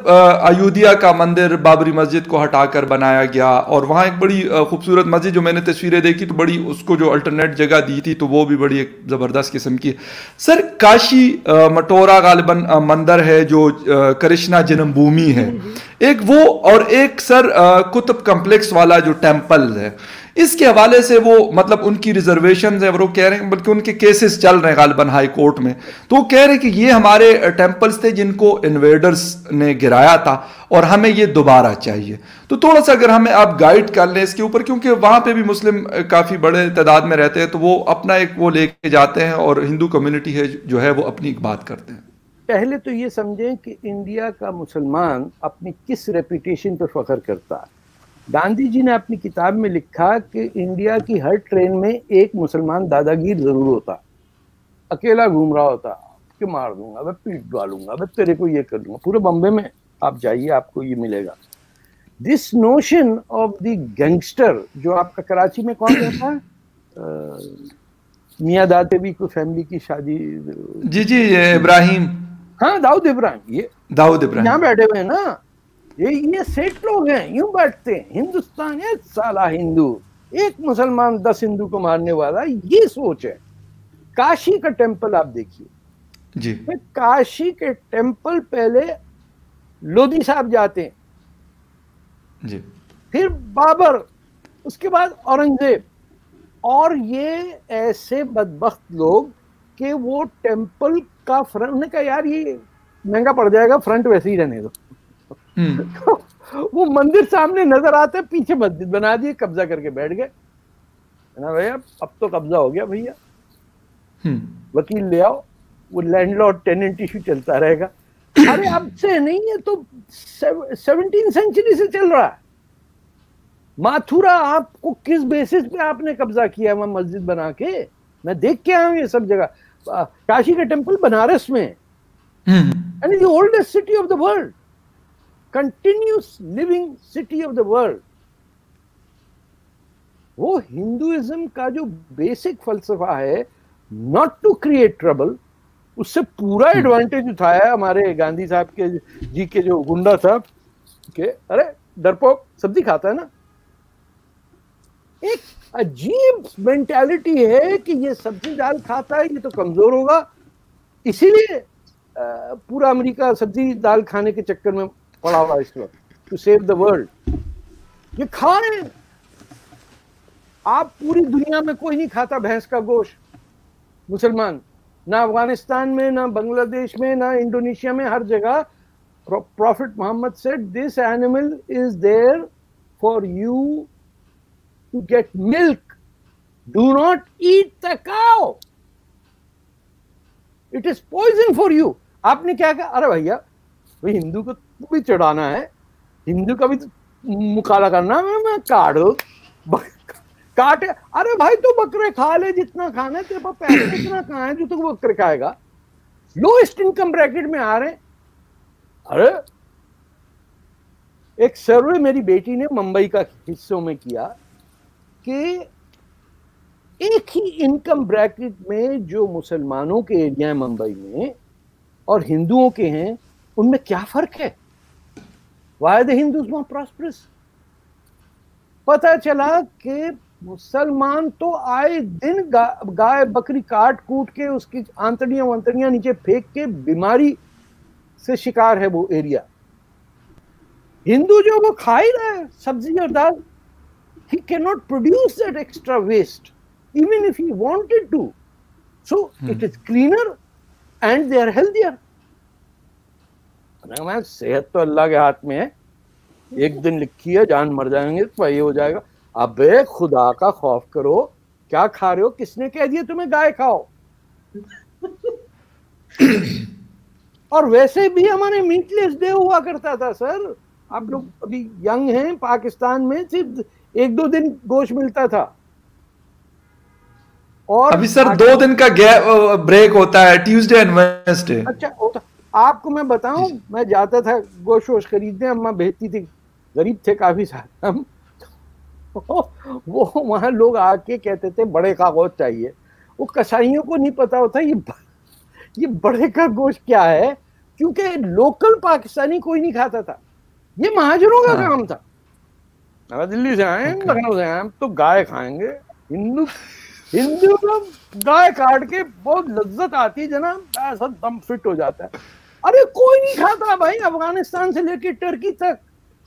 ایودھیا کا مندر بابری مسجد کو ہٹا کر بنایا گیا، اور وہاں ایک بڑی خوبصورت مسجد جو میں نے تصویریں دیکھی تو بڑی اس کو جو الٹرنیٹ جگہ دی تھی تو وہ بھی بڑی ایک زبردست قسم کی. سر کاشی مٹورا غالباً مندر ہے جو کرشنا جنم بھومی ہے ایک وہ، اور ایک سر کتب کمپلیکس والا جو ٹیمپل ہے، اس کے حوالے سے وہ مطلب ان کی ریزرویشنز ہیں، وہ کہہ رہے ہیں بلکہ ان کے کیسز چل رہے ہیں غالباً ہائی کورٹ میں، تو وہ کہہ رہے ہیں کہ یہ ہمارے ٹیمپلز تھے جن کو انویڈرز نے گرایا تھا اور ہمیں یہ دوبارہ چاہیے. تو تھوڑا سا اگر ہمیں آپ گائیڈ کر لیں اس کے اوپر، کیونکہ وہاں پہ بھی مسلم کافی بڑے تعداد میں رہتے ہیں، تو وہ اپنا ایک وہ لے کے جاتے ہیں اور ہندو کمیونٹی ہے جو ہے وہ اپنی ایک بات کرتے ہیں. پہلے تو یہ سمجھیں کہ انڈیا کا مسلمان اپنی کس ریپوٹیشن پہ فخر کرتا ہے. گاندھی جی نے اپنی کتاب میں لکھا کہ انڈیا کی ہر ٹرین میں ایک مسلمان دادا گیر ضرور ہوتا، اکیلا گھوم رہا ہوتا کہ مار دوں گا، میں پیٹ ڈالوں گا، میں تیرے کو یہ کر دوں گا. پورے بمبے میں آپ جائیے آپ کو یہ ملے گا. This notion of the gangster جو آپ کا کراچی میں کون رہتا ہے، میاں داتیبی کو فیملی کی شادی، جی ابراہیم، ہاں داؤد ابراہیم، یہ داؤد ابراہیم یہاں بیٹھے ہوئے ہیں نا، یہ سیٹ لوگ ہیں، یوں بیٹھتے ہیں. ہندوستان ہے سالہ ہندو، ایک مسلمان 10 ہندو کو مارنے والا، یہ سوچ ہے. کاشی کا ٹیمپل آپ دیکھیے جی، کاشی کے ٹیمپل پہلے لودھی صاحب جاتے ہیں، جی پھر بابر، اس کے بعد اورنگزیب، اور یہ ایسے بدبخت لوگ کہ وہ ٹیمپل کا فرنٹ نے کہا یار یہ مہنگا پڑ جائے گا، فرنٹ ویسے ہی رہنے دو. وہ مندر سامنے نظر آتا ہے، پیچھے مسجد بنا دی، قبضہ کر کے بیٹھ گئے. بھیا اب تو قبضہ ہو گیا بھیا، وکیل لے آؤ، وہ لینڈ لارڈ ٹیننٹ ایشو چلتا رہے گا. ارے اب سے نہیں ہے تو 17 سینچری سے چل رہا ہے. ماتھورا آپ کو کس بیسس پہ آپ نے قبضہ کیا ہے وہاں مسجد بنا کے؟ میں دیکھ کے آیا ہوں یہ سب جگہ. کاشی کا ٹیمپل بنارس میں، and it's the oldest city of the world, continuous living city of the world. وہ ہندوازم کا جو بیسک فلسفہ ہے not to create trouble، اس سے پورا ایڈوانٹیج اٹھایا ہمارے گاندھی صاحب کے جی کے جو گنڈا صاحب کہ ارے ڈرپوک سبزی کھاتا ہے نا. ایک عجیب مینٹالٹی ہے کہ یہ سبزی دال کھاتا ہے یہ تو کمزور ہوگا، اسی لیے پورا امریکہ سبزی دال کھانے کے چکر میں پڑا ہوا اس وقت ٹو سیو دا ورلڈ. یہ کھا رہے ہیں آپ، پوری دنیا میں کوئی نہیں کھاتا بھینس کا گوشت مسلمان، نہ افغانستان میں، نہ بنگلہ دیش میں، نہ انڈونیشیا میں، ہر جگہ. Prophet Muhammad said this animal is there for you to get milk, do not eat the cow, it is poison for you. آپ نے کیا کہا؟ ارے بھیا بھائی ہندو کو بھی چڑھانا ہے، ہندو کا بھی مقابلہ کرنا، میں کاٹو کاٹے. ارے بھائی تو بکرے کھا لے جتنا کھانا ہے، تیرے پاس پیسے اتنا کہاں ہے جو تو بکرے کھائے گا؟ لوئسٹ انکم بریکٹ میں آ رہے ہیں. ارے ایک سروے میری بیٹی نے ممبئی کا حصوں میں کیا کہ ایک ہی انکم بریکٹ میں جو مسلمانوں کے ایریا ہیں ممبئی میں اور ہندوؤں کے ہیں، ان میں کیا فرق ہے؟ Why are the Hindus more prosperous؟ پتہ چلا کہ مسلمان تو آئے دن گائے بکری کاٹ کوٹ کے اس کی آنتڑیاں نیچے پھینک کے بیماری سے شکار ہے وہ ایریا. ہندو جو وہ کھا ہی رہا ہے سبزی اور دال. He cannot produce that extra waste even if he wanted to. So it is cleaner and they are healthier. میں صحت تو اللہ کے ہاتھ میں ہے، ایک دن لکھی ہے جان مر جائیں گے تو یہ ہو جائے گا. ابے خدا کا خوف کرو، کیا کھا رہے ہو؟ کس نے کہہ دیا تمہیں گائے کھاؤ؟ اور ویسے بھی ہمارے میٹ لیس ڈے ہوا کرتا تھا سر. آپ لوگ ابھی ینگ ہیں، پاکستان میں صرف 1-2 دن گوشت ملتا تھا، اور ابھی سر 2 دن کا بریک ہوتا ہے، ٹیوزڈے اینڈ وینسڈے. اچھا ہوتا. آپ کو میں بتاؤں، میں جاتا تھا گوشت ووشت خریدنے، اماں بھیجتی تھی، غریب تھے کافی سارے ہم، وہ وہاں لوگ آ کے کہتے تھے بڑے کا گوشت چاہیے. وہ کسائیوں کو نہیں پتا ہوتا یہ بڑے کا گوشت کیا ہے. کیونکہ لوکل پاکستانی کوئی نہیں کھاتا تھا, یہ مہاجروں کا کام تھا. دلی سے آئے, لکھنؤ سے آئے, تو گائے کھائیں گے. ہندو تو گائے کاٹ کے بہت لذت آتی ہے جناب, ایسا دم فٹ ہو جاتا ہے. ارے کوئی نہیں کھاتا بھائی, افغانستان سے لے کے ٹرکی تک,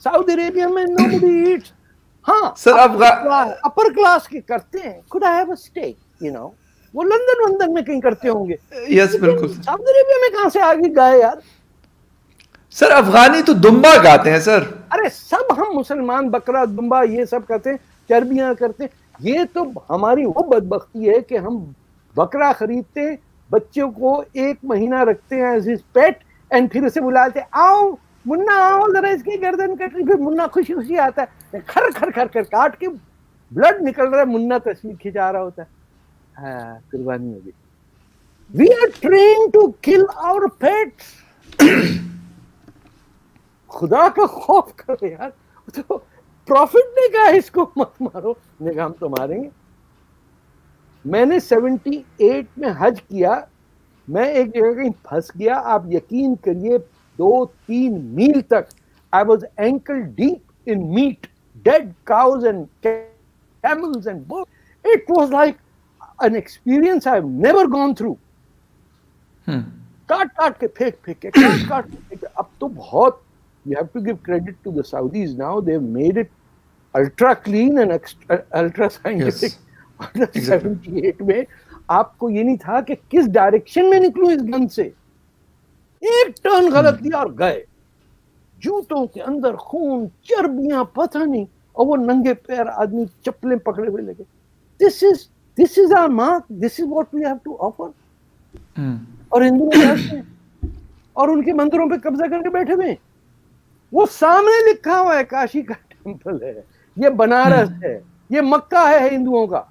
سعودی عربیہ میں nobody eats. ہاں سر اپر کلاس کے کرتے ہیں, could I have a steak, you know, وہ لندن میں کہیں کرتے ہوں گے. یس بالکل. سعودی عربیہ میں کہاں سے آ گئی گائے یار؟ سر افغانی تو دمبا کھاتے ہیں سر. ارے سب ہم مسلمان بکرا دمبا یہ سب کرتے ہیں, چربیاں کرتے ہیں. یہ تو ہماری وہ بدبختی ہے کہ ہم بکرا خریدتے ہیں, بچوں کو 1 مہینہ رکھتے ہیں ایز ہز پیٹ, اینڈ پھر اسے بلاتے آؤ منا آؤ ذرا اس کی گردن کٹ رہی, پھر منا خوشی خوشی آتا ہے, کھر کھر کھر کر کاٹ کے بلڈ نکل رہا ہے, منا تصویر کھنچا رہا ہوتا ہے. ہاں قربانی ہوگی. We are trained to kill our pets. خدا کا خوف کرو یار. تو پروفٹ نے کہا اس کو مت مارو, نے کہا ہم تو ماریں گے. میں نے 78 میں حج کیا, میں ایک جگہ کہیں پھنس گیا, آپ یقین کریے 2-3 میل تک I was ankle deep in meat, dead cows and camels and bulls. It was like an experience I've never gone through. کاٹ کے پھینک کے کاٹ کے پھینک. اب تو بہت, you have to give credit to the Saudis now, they've made it ultra clean and ultra scientific. 78 میں آپ کو یہ نہیں تھا کہ کس ڈائریکشن میں نکلوں اس گن سے, 1 ٹرن غلط دیا اور گئے. جوتوں کے اندر خون, چربیاں, پتہ نہیں, اور وہ ننگے پیر آدمی چپلیں پکڑے ہوئے لگے. This is our mark, this is what we have to offer. اور ہندو اور ان کے مندروں پہ قبضہ کر کے بیٹھے ہوئے. وہ سامنے لکھا ہوا ہے کاشی کا ٹیمپل ہے, یہ بنارس ہے, یہ مکہ ہے ہندوؤں کا.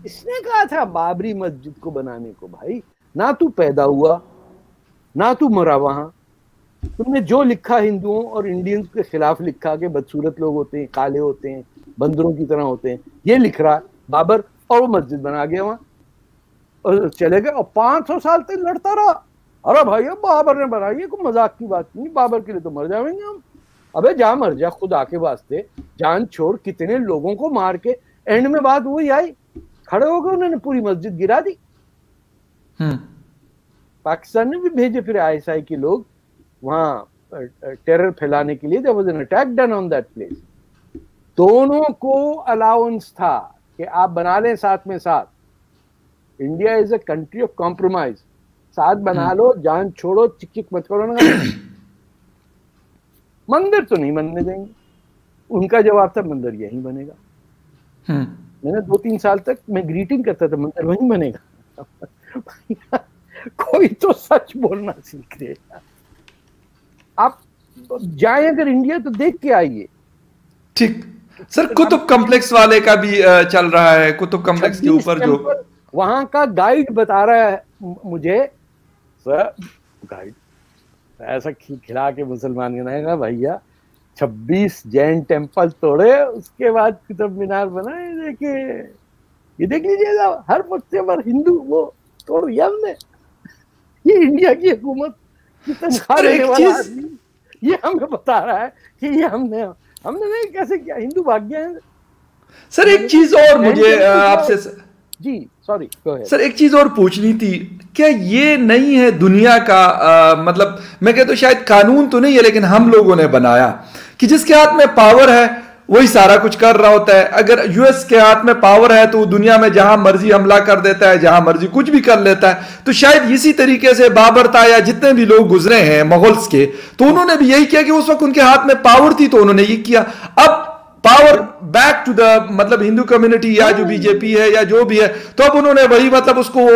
اس نے کہا تھا بابری مسجد کو بنانے کو. بھائی نہ تو پیدا ہوا نہ تو مرا وہاں, تم نے جو لکھا ہندوؤں اور انڈینز کے خلاف لکھا کہ بدصورت لوگ ہوتے ہیں, کالے ہوتے ہیں, بندروں کی طرح ہوتے ہیں, یہ لکھ رہا بابر, اور وہ مسجد بنا گیا وہاں اور چلے گئے, اور 500 سال تک لڑتا رہا. ارے بھائی بابر نے بنائی, یہ کوئی مذاق کی بات نہیں, بابر کے لیے تو مر جائیں گے ہم. ابے جا مر جا خدا کے واسطے, جان چھوڑ. کتنے لوگوں کو مار کے اینڈ میں بات وہی آئی, کھڑے ہو گئے, انہوں نے پوری مسجد گرا دی. پاکستان نے بھی بھیجے پھر ISI کے لوگ وہاں ٹیرر پھیلانے کے لیے. there was an attack done on that place. دونوں کو الاؤنس تھا کہ آپ بنا لیں ساتھ میں ساتھ. India is a country of compromise, ساتھ بنا لو, جان چھوڑو, چک چک مت کرو نا. مندر تو نہیں بننے دیں گے. ان کا جواب تھا مندر یہیں بنے گا. میں نے 2-3 سال تک میں گریٹنگ کرتا تھا, مندر وہیں بنے گا. کوئی تو سچ بولنا سیکھ رہے. آپ جائیں اگر انڈیا تو دیکھ کے آئیے. ٹھیک سر, کتب کمپلیکس والے کا بھی چل رہا ہے. کتب کمپلیکس کے اوپر جو وہاں کا گائیڈ بتا رہا ہے مجھے, سر گائیڈ ایسا کھلا کے مسلمان نے کہا بھیا 26 جین ٹیمپل توڑے, اس کے بعد قطب مینار بنائے. دیکھیے یہ دیکھ لیجیے گا, ہر پتے پر ہندو وہ توڑ دیا ہم نے. یہ انڈیا کی حکومت کی تنخواہ دینے والا آدمی یہ ہمیں بتا رہا ہے کہ یہ ہم نے نہیں کیسے کیا, ہندو بھاگ گیا ہے. سر ایک چیز اور مجھے آپ سے, جی سوری سر ایک چیز اور پوچھنی تھی, کیا یہ نہیں ہے دنیا کا مطلب, میں کہتا ہوں شاید قانون تو نہیں ہے لیکن ہم لوگوں نے بنایا کہ جس کے ہاتھ میں پاور ہے وہی سارا کچھ کر رہا ہوتا ہے. اگر US کے ہاتھ میں پاور ہے تو وہ دنیا میں جہاں مرضی حملہ کر دیتا ہے, جہاں مرضی کچھ بھی کر لیتا ہے. تو شاید اسی طریقے سے بابر تھا یا جتنے بھی لوگ گزرے ہیں مغولز کے, تو انہوں نے بھی یہی کیا کہ اس وقت ان کے ہاتھ میں پاور تھی تو انہوں نے یہ کیا. اب پاور بیک ٹو دا مطلب ہندو کمیونٹی یا جو BJP ہے یا جو بھی ہے, تو اب انہوں نے وہی مطلب اس کو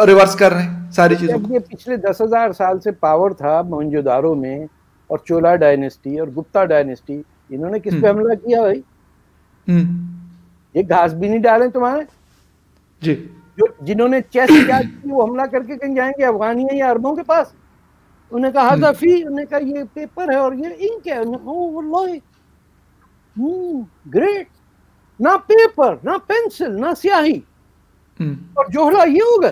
ریورس کر رہے ہیں ساری چیزوں کو. پچھلے 10,000 سال سے پاور تھا موہنجو دارو میں, اور چولا ڈائنیسٹی اور گپتا ڈائنیسٹی, انہوں نے کس پہ حملہ کیا بھائی؟ یہ گھاس بھی نہیں ڈالیں تمہارے جی, جنہوں نے چیس کی وہ حملہ کر کے کہیں جائیں گے افغانی ہیں یا عربوں کے پاس. انہوں نے کہا حذفی, انہوں نے کہا یہ پیپر ہے اور یہ انک ہے. گریٹ, نہ پیپر نہ پینسل نہ سیاہی, اور جوہلا یہ ہو گئے.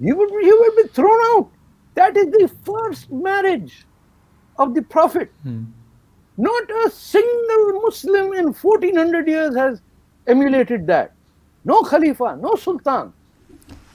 You would be thrown out. That is the first marriage of the Prophet. Not a single Muslim in 1400 years has emulated that. No Khalifa, no Sultan.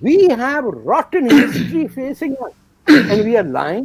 We have rotten history facing us and we are lying.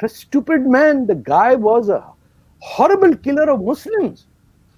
A stupid man. The guy was a horrible killer of Muslims.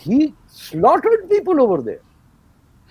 he slaughtered people over there.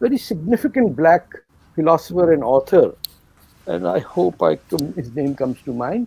very significant black philosopher and author, and I hope his name comes to mind.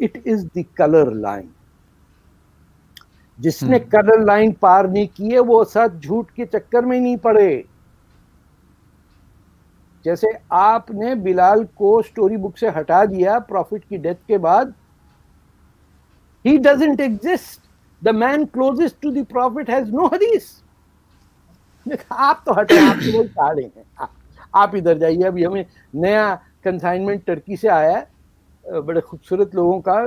it is the color line. جس نے colour line پار نہیں کی ہے وہ سچ جھوٹ کے چکر میں نہیں پڑے. جیسے آپ نے بلال کو سٹوری بک سے ہٹا دیا پروفٹ کی ڈیتھ کے بعد, he doesn't exist. The man closest to the prophet has no hadith. آپ تو ہٹے, آپ تو کاڑے ہیں, آپ ادھر جائیے. ابھی ہمیں نیا کنسائنمنٹ ٹرکی سے آیا ہے, بڑے خوبصورت لوگوں کا,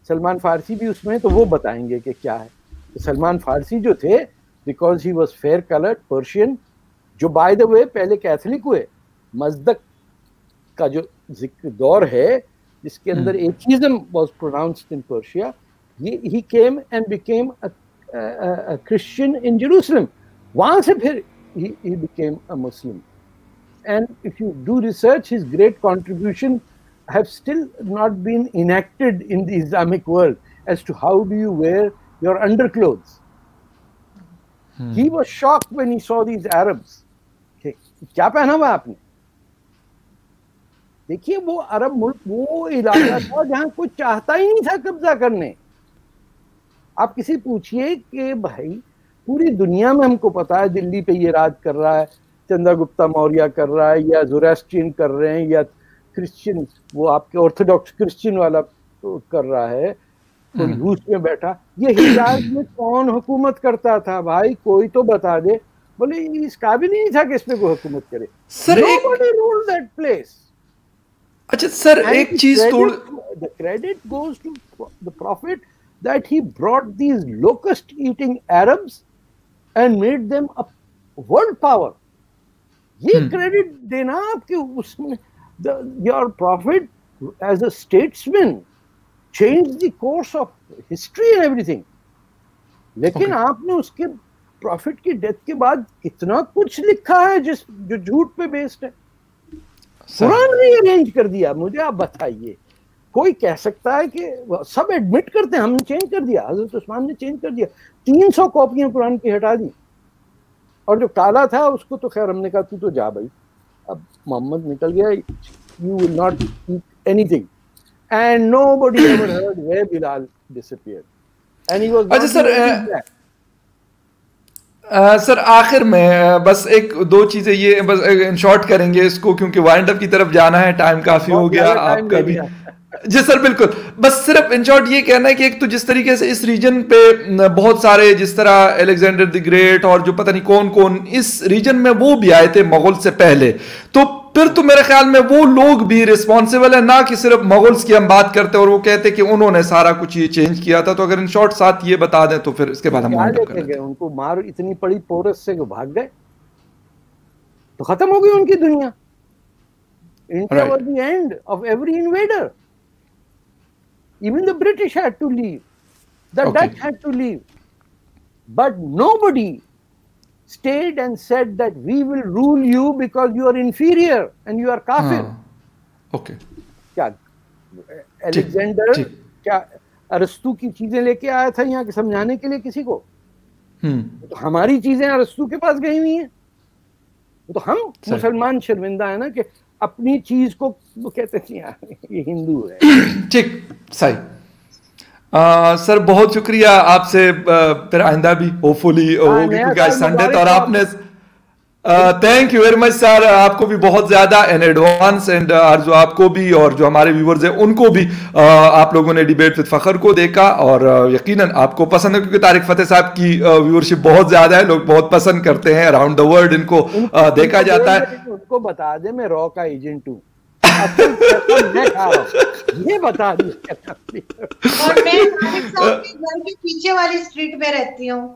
سلمان فارسی بھی اس میں, تو وہ بتائیں گے کہ کیا ہے. سلمان فارسی جو تھے, because he was fair coloured Persian, جو بائی دا وے پہلے کیتھولک ہوئے. مزدک کا جو دور ہے جس کے اندر atheism was pronounced in Persia, he came and became a Christian in Jerusalem. وہاں سے پھر he became a Muslim. And if you do research, his great contribution have still not been enacted in the Islamic world as to how do you wear your underclothes. He was shocked when he saw these Arabs. کیا پہنا ہوا آپ نے؟ دیکھیے وہ عرب ملک وہ علاقہ تھا جہاں کوئی چاہتا ہی نہیں تھا قبضہ کرنے. آپ کسی پوچھئے کہ بھائی پوری دنیا میں ہم کو پتا ہے دلی پہ یہ راج کر رہا ہے, چندر گپتا موریہ کر رہا ہے, یا زوراسٹرین کر رہے ہیں, یا کرسچن وہ آپ کے آرتھوڈاکس کرسچن والا کر رہا ہے, کوئی روس میں بیٹھا. یہ حجاز میں کون حکومت کرتا تھا بھائی؟ کوئی تو بتا دے. بولے اس قابل ہی نہیں تھا کہ اس پہ کوئی حکومت کرے. Nobody ruled that place. اچھا سر ایک چیز the credit goes to the prophet that he brought these locust eating Arabs and made them a world power. یہ کریڈٹ دینا آپ کے اس میں your prophet as a statesman changed the course of history and everything. لیکن آپ نے اس کے profit کی ڈیتھ کے بعد کتنا کچھ لکھا ہے جو جھوٹ پہ بیسڈ ہے. قرآن نے ارینج کر دیا. مجھے آپ بتائیے, کوئی کہہ سکتا ہے کہ سب ایڈمٹ کرتے ہیں ہم نے چینج کر دیا, حضرت عثمان نے چینج کر دیا, 300 کاپیاں قرآن کی ہٹا دی, اور جو کالا تھا اس کو تو خیر ہم نے کہا تو جا بھائی, اب محمد نکل گیا, you will not eat anything. And nobody ever heard where Bilal disappeared. And he was not doing that. سر آخر میں بس ایک دو چیزیں یہ بس ان شارٹ کریں گے اس کو, کیونکہ وائنڈ اپ کی طرف جانا ہے, ٹائم کافی ہو گیا آپ کا بھی. جی سر بالکل, بس صرف ان شارٹ یہ کہنا ہے کہ ایک تو جس طریقے سے اس ریجن پہ بہت سارے جس طرح الیگزینڈر دی گریٹ اور جو پتہ نہیں کون کون اس ریجن میں وہ بھی آئے تھے مغول سے پہلے, تو پھر تو میرے خیال میں وہ لوگ بھی ریسپانسیبل ہیں, نہ کہ صرف مغولز کی ہم بات کرتے اور وہ کہتے کہ انہوں نے سارا کچھ یہ چینج کیا تھا. تو اگر ان شارٹ ساتھ یہ بتا دیں تو پھر اس کے بعد ہم ان کو مار اتنی پڑی پورس سے کہ بھاگ گئے تو ختم ہو گئی ان کی دنیا. India was the end of every invader. Even the British had to leave. The Dutch had to leave. But nobody stayed and said that we will rule you because you are inferior and you are kafir. Okay. کیا Alexander کیا ارسطو کی چیزیں لے کے آیا تھا یہاں کے سمجھانے کے لیے کسی کو؟ تو ہماری چیزیں ارسطو کے پاس گئی ہوئی ہیں. تو ہم مسلمان شرمندہ ہیں نا کہ اپنی چیز کو کہتے ہیں یہ ہندو ہے. ٹھیک صحیح. سر بہت شکریہ آپ سے, پھر آئندہ بھی ہوپ فلی ہوگی کیونکہ آج سنڈے تھا اور آپ نے تھینک یو ویری مچ سر, آپ کو بھی بہت زیادہ ان ایڈوانس, اینڈ آرزو آپ کو بھی اور جو ہمارے ویورز ہیں ان کو بھی. آپ لوگوں نے ڈیبیٹ وتھ فخر کو دیکھا اور یقیناً آپ کو پسند ہے کیونکہ طارق فتح صاحب کی ویورشپ بہت زیادہ ہے, لوگ بہت پسند کرتے ہیں, اراؤنڈ دا ورلڈ ان کو دیکھا جاتا ہے. ان کو بتا دے میں را کا ایجنٹ ہوں, یہ بتا دیا. اور میں طارق صاحب کے گھر کے پیچھے والی اسٹریٹ میں رہتی ہوں.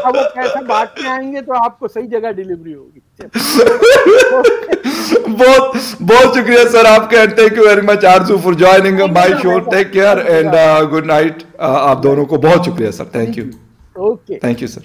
اب وہ کیسا بات میں آئیں گے تو آپ کو صحیح جگہ ڈیلیوری ہوگی. بہت بہت شکریہ سر آپ کا, thank you very much Arzoo for joining my show. Take care and good night. آپ دونوں کو بہت شکریہ sir. Thank you. Okay, thank you sir.